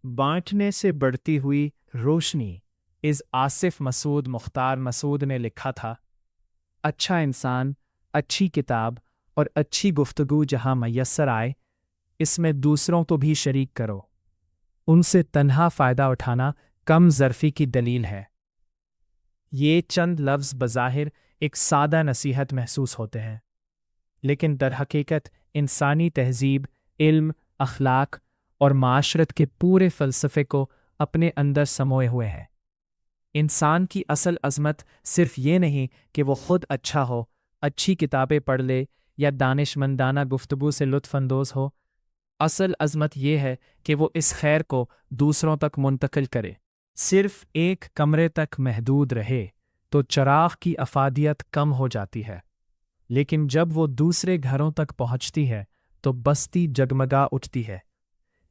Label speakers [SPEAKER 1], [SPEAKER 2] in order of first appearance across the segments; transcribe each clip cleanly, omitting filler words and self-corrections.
[SPEAKER 1] बांटने से बढ़ती हुई रोशनी इस आसिफ मसूद मुख्तार मसूद ने लिखा था, अच्छा इंसान, अच्छी किताब और अच्छी गुफ्तगू जहां मैसर आए, इसमें दूसरों को भी शरीक करो। उनसे तन्हा फ़ायदा उठाना कम ज़र्फ़ी की दलील है। ये चंद लफ्ज़ बज़ाहिर एक सादा नसीहत महसूस होते हैं, लेकिन दरहकीकत इंसानी तहज़ीब, इल्म, अखलाक और माशरत के पूरे फ़लसफ़े को अपने अंदर समोए हुए हैं। इंसान की असल अज़मत सिर्फ़ ये नहीं कि वो ख़ुद अच्छा हो, अच्छी किताबें पढ़ ले या दानिशमंदाना गुफ्तगू से लुत्फ़अंदोज़ हो। असल अज़मत यह है कि वो इस खैर को दूसरों तक मुंतकिल करे। सिर्फ़ एक कमरे तक महदूद रहे तो चराग़ की अफ़ादियत कम हो जाती है, लेकिन जब वो दूसरे घरों तक पहुँचती है तो बस्ती जगमगा उठती है।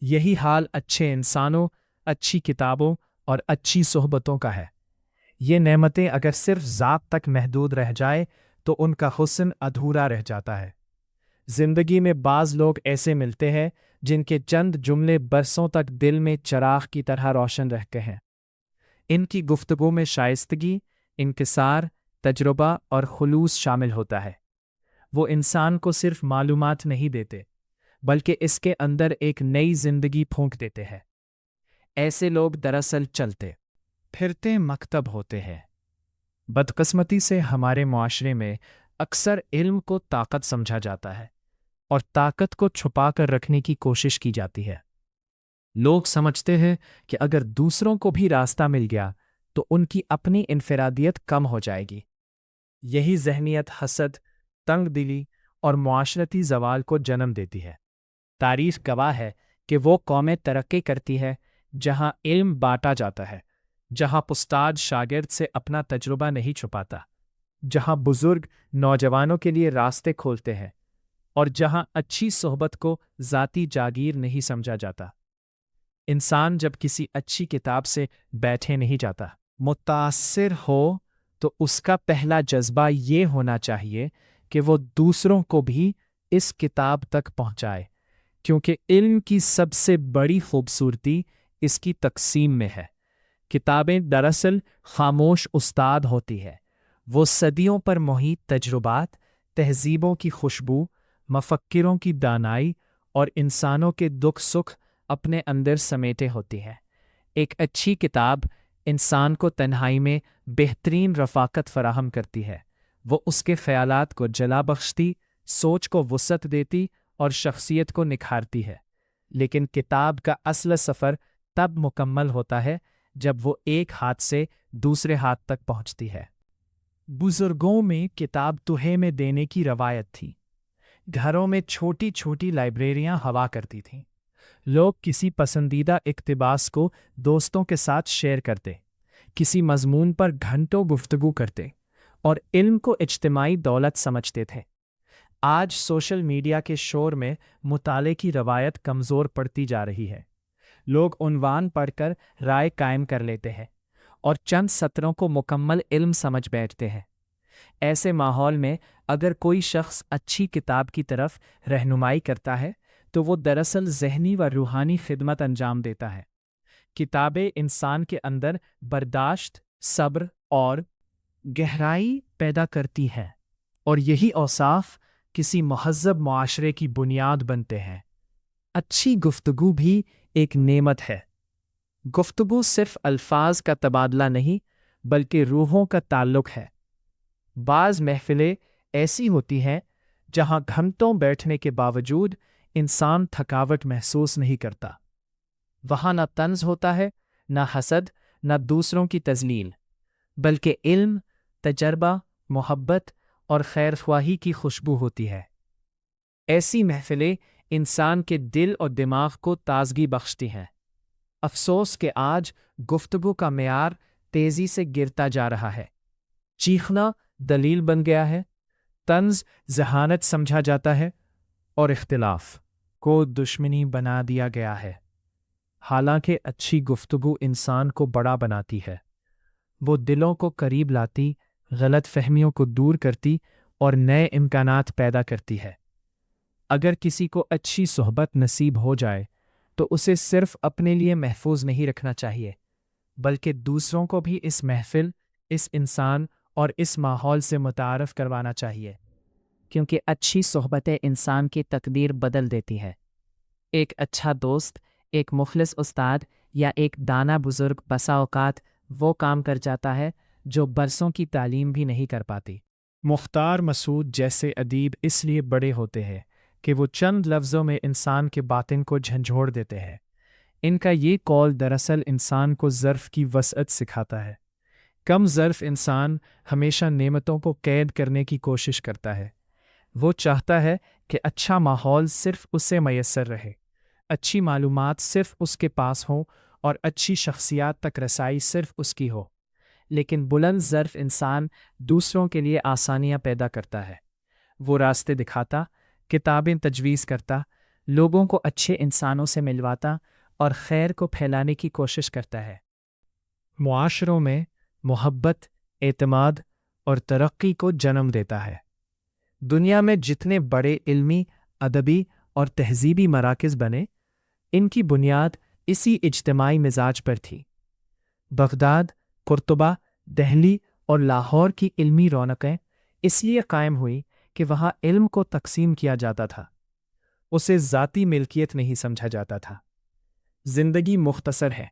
[SPEAKER 1] यही हाल अच्छे इंसानों, अच्छी किताबों और अच्छी सोहबतों का है। ये नेमतें अगर सिर्फ़ ज़ात तक महदूद रह जाए तो उनका हुस्न अधूरा रह जाता है। ज़िंदगी में बाज़ लोग ऐसे मिलते हैं जिनके चंद जुमले बरसों तक दिल में चराग़ की तरह रोशन रहते हैं। इनकी गुफ्तगू में शाइस्तगी, इंकिसार, तजुर्बा और खुलूस शामिल होता है। वो इंसान को सिर्फ़ मालूमात नहीं देते, बल्कि इसके अंदर एक नई ज़िंदगी फूंक देते हैं। ऐसे लोग दरअसल चलते फिरते मकतब होते हैं। बदकिस्मती से हमारे मुआशरे में अक्सर इल्म को ताकत समझा जाता है और ताकत को छुपा कर रखने की कोशिश की जाती है। लोग समझते हैं कि अगर दूसरों को भी रास्ता मिल गया तो उनकी अपनी इनफरादियत कम हो जाएगी। यही ज़हनियत हसद, तंग दिली और मुआशरती ज़वाल को जन्म देती है। तारीख़ गवाह है कि वो कौमें तरक्की करती है जहाँ इल्म बांटा जाता है, जहाँ उस्ताद शागिर्द से अपना तजुर्बा नहीं छुपाता, जहाँ बुज़ुर्ग नौजवानों के लिए रास्ते खोलते हैं और जहाँ अच्छी सोहबत को ज़ाती जागीर नहीं समझा जाता। इंसान जब किसी अच्छी किताब से बैठे नहीं जाता, मुतासिर हो, तो उसका पहला जज्बा ये होना चाहिए कि वो दूसरों को भी इस किताब तक पहुँचाए, क्योंकि इल्म की सबसे बड़ी खूबसूरती इसकी तकसीम में है। किताबें दरअसल खामोश उस्ताद होती है। वो सदियों पर मुहित तजुर्बात, तहज़ीबों की खुशबू, मफक्किरों की दानाई और इंसानों के दुख सुख अपने अंदर समेटे होती है। एक अच्छी किताब इंसान को तन्हाई में बेहतरीन रफ़ाकत फ़राहम करती है। वो उसके ख़यालात को जला बख्शती, सोच को वुसअत देती और शख्सियत को निखारती है। लेकिन किताब का असल सफ़र तब मुकम्मल होता है जब वो एक हाथ से दूसरे हाथ तक पहुँचती है। बुज़ुर्गों में किताब तुहे में देने की रवायत थी। घरों में छोटी छोटी लाइब्रेरियां हवा करती थीं। लोग किसी पसंदीदा इक़्तिबास को दोस्तों के साथ शेयर करते, किसी मज़मून पर घंटों गुफ्तगू करते और इल्म को इज्तिमाई दौलत समझते थे। आज सोशल मीडिया के शोर में मुताले की रवायत कमज़ोर पड़ती जा रही है। लोग उन्वान पढ़कर राय कायम कर लेते हैं और चंद सत्रों को मुकम्मल इल्म समझ बैठते हैं। ऐसे माहौल में अगर कोई शख्स अच्छी किताब की तरफ रहनुमाई करता है तो वो दरअसल ज़हनी व रूहानी खिदमत अंजाम देता है। किताबें इंसान के अंदर बर्दाश्त, सब्र और गहराई पैदा करती हैं, और यही औसाफ किसी महज़्ज़ब मुआशरे की बुनियाद बनते हैं। अच्छी गुफ्तगू भी एक नेमत है। गुफ्तगू सिर्फ अल्फाज का तबादला नहीं, बल्कि रूहों का ताल्लुक है। बाज़ महफ़िलें ऐसी होती हैं जहाँ घंटों बैठने के बावजूद इंसान थकावट महसूस नहीं करता। वहाँ न तंज़ होता है, न हसद, न दूसरों की तज़लील, बल्कि इल्म, तजर्बा, मोहब्बत और खैरख्वाही की खुशबू होती है। ऐसी महफ़िलें इंसान के दिल और दिमाग को ताज़गी बख्शती हैं। अफ़सोस कि आज गुफ्तगू का मेयार तेज़ी से गिरता जा रहा है। चीखना दलील बन गया है, तंज़ ज़हानत समझा जाता है और इख्तिलाफ़ को दुश्मनी बना दिया गया है। हालांकि अच्छी गुफ्तगू इंसान को बड़ा बनाती है। वो दिलों को करीब लाती, गलत फहमियों को दूर करती और नए इम्कानात पैदा करती है। अगर किसी को अच्छी सोहबत नसीब हो जाए تو اسے صرف اپنے لیے محفوظ نہیں رکھنا چاہیے بلکہ دوسروں کو بھی اس محفل، اس انسان اور اس ماحول سے متعارف کروانا چاہیے، کیونکہ اچھی صحبتیں انسان کی تقدیر بدل دیتی ہے۔ ایک اچھا دوست، ایک مخلص استاد یا ایک دانا بزرگ بسا اوقات وہ کام کر جاتا ہے جو برسوں کی تعلیم بھی نہیں کر پاتی۔ مختار مسعود جیسے ادیب اس لیے بڑے ہوتے ہیں کہ وہ چند لفظوں میں انسان کے باطن کو جھنجھوڑ دیتے ہیں۔ ان کا یہ قول دراصل انسان کو ظرف کی وسعت سکھاتا ہے۔ کم ظرف انسان ہمیشہ نعمتوں کو قید کرنے کی کوشش کرتا ہے۔ وہ چاہتا ہے کہ اچھا ماحول صرف اسے میسر رہے، اچھی معلومات صرف اس کے پاس ہوں اور اچھی شخصیات تک رسائی صرف اس کی ہو۔ لیکن بلند ظرف انسان دوسروں کے لیے آسانیاں پیدا کرتا ہے۔ وہ راستے دکھاتا، کتابیں تجویز کرتا، لوگوں کو اچھے انسانوں سے ملواتا اور خیر کو پھیلانے کی کوشش کرتا ہے۔ معاشروں میں محبت، اعتماد اور ترقی کو جنم دیتا ہے۔ دنیا میں جتنے بڑے علمی، ادبی اور تہذیبی مراکز بنے، ان کی بنیاد اسی اجتماعی مزاج پر تھی۔ بغداد، قرطبہ، دہلی اور لاہور کی علمی رونقیں اس لیے قائم ہوئی کہ وہاں علم کو تقسیم کیا جاتا تھا، اسے ذاتی ملکیت نہیں سمجھا جاتا تھا۔ زندگی مختصر ہے،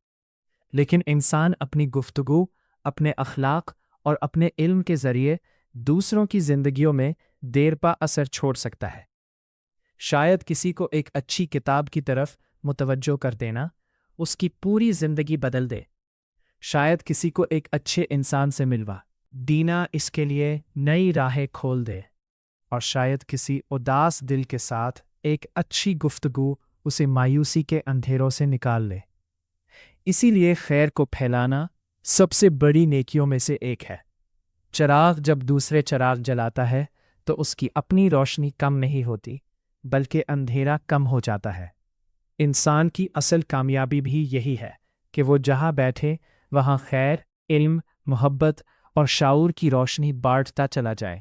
[SPEAKER 1] لیکن انسان اپنی گفتگو، اپنے اخلاق اور اپنے علم کے ذریعے دوسروں کی زندگیوں میں دیر پا اثر چھوڑ سکتا ہے۔ شاید کسی کو ایک اچھی کتاب کی طرف متوجہ کر دینا اس کی پوری زندگی بدل دے۔ شاید کسی کو ایک اچھے انسان سے ملوا دینا اس کے لیے نئی راہیں کھول دے، اور شاید کسی اداس دل کے ساتھ ایک اچھی گفتگو اسے مایوسی کے اندھیروں سے نکال لے۔ اسی لیے خیر کو پھیلانا سب سے بڑی نیکیوں میں سے ایک ہے۔ چراغ جب دوسرے چراغ جلاتا ہے تو اس کی اپنی روشنی کم نہیں ہوتی بلکہ اندھیرا کم ہو جاتا ہے۔ انسان کی اصل کامیابی بھی یہی ہے کہ وہ جہاں بیٹھے وہاں خیر، علم، محبت اور شعور کی روشنی بانٹتا چلا جائے۔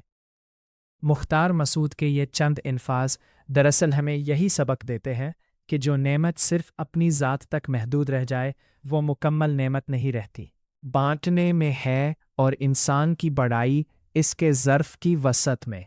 [SPEAKER 1] مختار مسعود کے یہ چند الفاظ دراصل ہمیں یہی سبق دیتے ہیں کہ جو نعمت صرف اپنی ذات تک محدود رہ جائے وہ مکمل نعمت نہیں رہتی۔ بانٹنے میں ہے اور انسان کی بڑائی اس کے ظرف کی وسعت میں۔